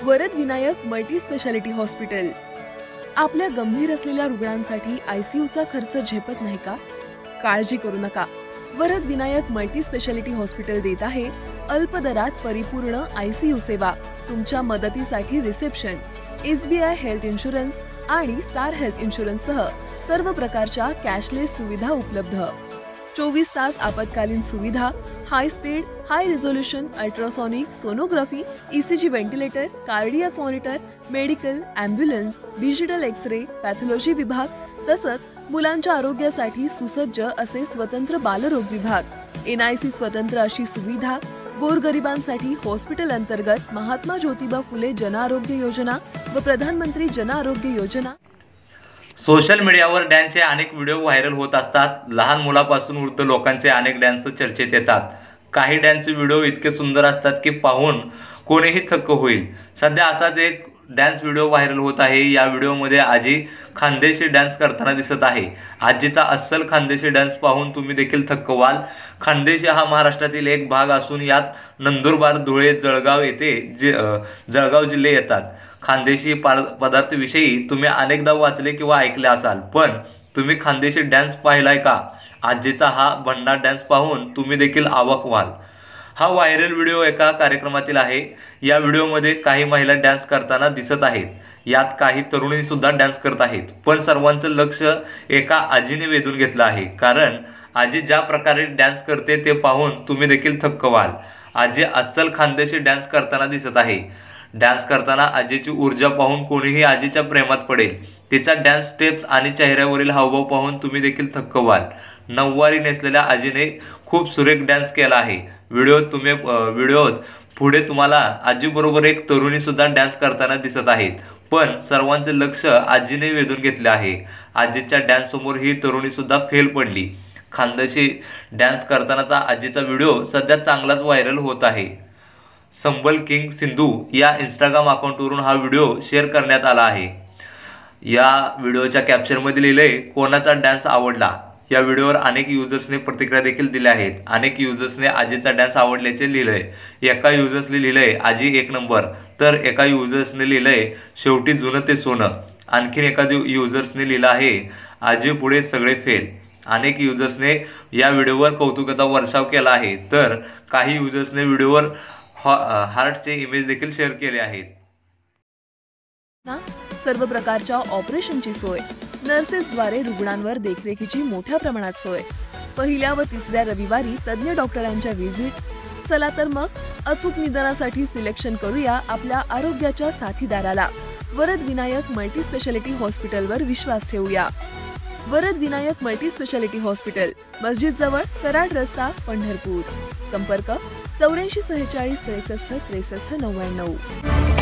Varad Vinayak multi speciality hospital. आपल्या गंभीर असलेल्या रुग्णांसाठी आयसीयूचा खर्च झेपत नाही का? काळजी करू नका। Varad Vinayak multi speciality hospital देत आहे अल्प दरात परिपूर्ण आयसीयू सेवा। तुमच्या मदतीसाठी रिसेप्शन, एसबीआय हेल्थ इन्शुरन्स आणि स्टार हेल्थ इन्शुरन्स सह सर्व प्रकारच्या कॅशलेस सुविधा उपलब्ध। 24 तास आपत्कालीन सुविधा, high speed, high resolution ultrasonic sonography, ECG ventilator, cardiac monitor, medical, ambulance, digital X-ray, pathology विभाग, तसंच मुलांच्या आरोग्यासाठी सुसज्ज असे स्वतंत्र बालरोग विभाग, एनआयसी स्वतंत्र अशी सुविधा, गोरगरिबांसाठी हॉस्पिटल अंतर्गत महात्मा ज्योतिबा फुले जन आरोग्य योजना व प्रधानमंत्री जन आरोग्य योजना। सोशल मीडियावर डॅन्सचे अनेक व्हिडिओ व्हायरल होत असतात। लहान मुलापासून वृद्ध लोकांचे अनेक डॅन्स चर्चेत येतात। काही डॅन्सचे व्हिडिओ इतके सुंदर असतात की पाहून कोणीही थक्क होईल। सध्या असाच एक डॅन्स व्हिडिओ व्हायरल होत आहे। या व्हिडिओमध्ये आजी खानदेशी डॅन्स करताना दिसत आहे। आजीचा अस्सल खानदेशी डॅन्स पाहून तुम्ही देखील थक्क व्हाल। खानदेशी हा महाराष्ट्रातील एक भाग असून यात नंदुरबार, धुळे, जळगाव येथे जळगाव जिल्हे येतात। खानदेशी पदार्थाविषयी तुम्ही अनेकदा वाचले किंवा ऐकले असाल, पण तुम्ही खानदेशी डॅन्स पाहिलाय का? आजीचा हा भन्नाट डॅन्स पाहून तुम्ही देखील अवाक व्हाल। हा व्हायरल व्हिडिओ एका कार्यक्रमातील आहे। या व्हिडिओमध्ये काही महिला डॅन्स करताना दिसत आहेत। यात काही तरुणी सुद्धा डॅन्स करत आहेत, पण सर्वांचं लक्ष एका आजीने वेधून घेतलं आहे। कारण आजी ज्या प्रकारे डॅन्स करते ते पाहून तुम्ही देखील थक्क व्हाल। आजी अस्सल खानदेशी डॅन्स करताना दिसत आहे। डान्स करताना आजीची ऊर्जा पाहून कोणीही आजीच्या प्रेमात पडेल। तिचा डान्स स्टेप्स आणि चेहऱ्यावरील हावभाव पाहून तुम्ही देखील थक्क व्हाल। नऊवारी नेसलेल्या आजीने खूप सुरेख डान्स केला आहे। व्हिडिओत पुढे तुम्हाला आजीबरोबर एक तरुणी सुद्धा डान्स करताना दिसत आहेत, पण सर्वांचे लक्ष आजीने वेधून घेतले आहे। आजीच्या डान्स समोर ही तरुणी सुद्धा फेल पडली। खानदेशी डान्स करतानाचा आजीचा व्हिडिओ सध्या चांगलाच व्हायरल होत आहे। संबल किंग सिंधू या इंस्टाग्राम अकाउंटवरून हा व्हिडिओ शेअर करण्यात आला आहे। या व्हिडिओच्या कॅप्शनमध्ये लिहिलंय, कोणाचा डान्स आवडला? या व्हिडिओवर अनेक युजर्सने प्रतिक्रिया देखील दिल्या आहेत। अनेक युजर्सने आजीचा डान्स आवडल्याचे लिहिलंय। एका युजर्सने लिहिलंय आजी एक नंबर, तर एका युजर्सने लिहिलंय शेवटी जुनं ते सोनं। आणखीन एका युजर्सने लिहिलं आहे आजी पुढे सगळे फेल। अनेक युजर्सने या व्हिडिओवर कौतुकाचा वर्षाव केला आहे, तर काही युजर्सने व्हिडिओवर हार्टचे इमेज देखील शेअर केले आहेत। सर्व प्रकारच्या ऑपरेशनची सोय, नर्सेसद्वारे रुग्णांवर देखरेखीची मोठ्या प्रमाणात सोय, पहिल्या व तिसऱ्या रविवारी तज्ञ डॉक्टरांच्या व्हिजिट। चला तर मग अचूक निदानासाठी सिलेक्शन करूया आपल्या आरोग्याच्या साथीदाराला। वरद विनायक मल्टी स्पेशालिटी हॉस्पिटलवर विश्वास ठेवूया। Varad Vinayak multi speciality hospital, मस्जिद जवळ, कराड रस्ता, पंढरपूर। संपर्क 84 46 63 63 99।